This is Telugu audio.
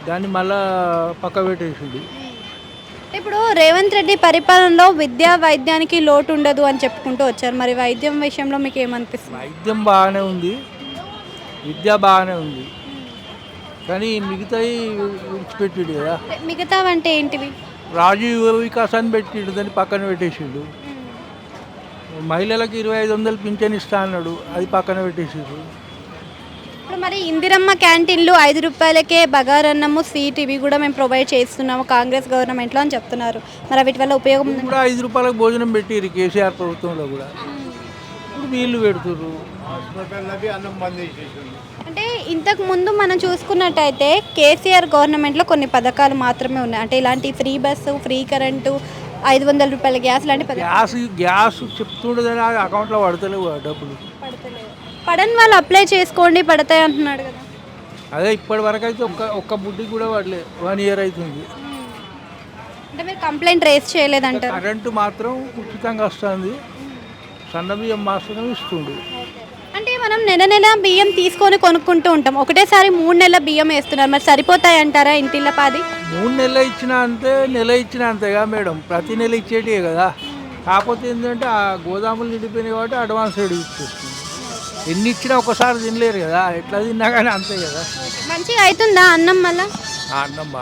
దాన్ని మళ్ళా పక్క పెట్టేసిండు. ఇప్పుడు రేవంత్ రెడ్డి పరిపాలనలో విద్యా వైద్యానికి లోటు ఉండదు అని చెప్పుకుంటూ వచ్చారు. మరి వైద్యం విషయంలో మీకు ఏమనిపిస్తుంది? వైద్యం బాగానే ఉంది, విద్య బాగానే ఉంది, కానీ మిగతాయి విడిచిపెట్టిండు కదా. మిగతావంటే ఏంటివి? రాజీవ్ యువ వికాసాన్ని పెట్టిండు, దాన్ని పక్కన పెట్టేసిండు. మహిళలకు 2500 పింఛన్ ఇస్తా అన్నాడు, అది పక్కన పెట్టేసిండు. ఇప్పుడు మరి ఇందిరమ్మ క్యాంటీన్లు 5 రూపాయలకే బగారన్నము స్వీట్ ఇవి కూడా మేము ప్రొవైడ్ చేస్తున్నాము కాంగ్రెస్ గవర్నమెంట్లో అని చెప్తున్నారు. మరి వీటి వల్ల ఉపయోగం ఇప్పుడు కూడా 5 రూపాయలకు భోజనం పెట్టిరు కేసీఆర్ ప్రభుత్వంలో కూడా. ఇప్పుడు వీళ్ళు పెడుతుర్రు. అంటే ఇంతకు ముందు మనం చూసుకున్నట్టయితే కేసీఆర్ గవర్నమెంట్లో కొన్ని పథకాలు మాత్రమే ఉన్నాయి. అంటే ఇలాంటి ఫ్రీ బస్సు, ఫ్రీ కరెంటు, 500 రూపాయల గ్యాస్ లాంటి గ్యాస్ చెప్తుండదని అది అకౌంట్లో పడతలేవు ఆ డబ్బులు. పడని వాళ్ళు అప్లై చేసుకోండి పడతాయి అంటున్నాడు కదా. అదే ఇప్పటి వరకు అయితే ఒక్క బుడ్డి కూడా పడలేదు, 1 ఇయర్ అవుతుంది. అంటే మీరు కంప్లైంట్ రేస్ చేయలేదంటారు? కరెంటు మాత్రం ఉచితంగా వస్తుంది, సన్న బియ్యం మాత్రం ఇస్తుండు. అంటే మనం నెల నెల బియ్యం తీసుకొని కొనుక్కుంటూ ఉంటాం, ఒకటేసారి 3 నెలల బియ్యం వేస్తున్నారు, మరి సరిపోతాయి అంటారా ఇంటిల్ల పాది? 3 నెలలు ఇచ్చినా అంతే, నెల ఇచ్చినా అంతేగా మేడం, ప్రతి నెల ఇచ్చేటివే కదా. కాకపోతే ఏంటంటే ఆ గోదాములు నిండిపోయినాయి కాబట్టి అడ్వాన్స్ రేట్ ఇచ్చేస్తుంది. ఎన్ని ఇచ్చినా ఒకసారి తినలేరు కదా, ఎట్లా తిన్నా కానీ అంతే కదా. మంచిగా అవుతుందా అన్నం? మళ్ళీ ఆ అన్నం బాగా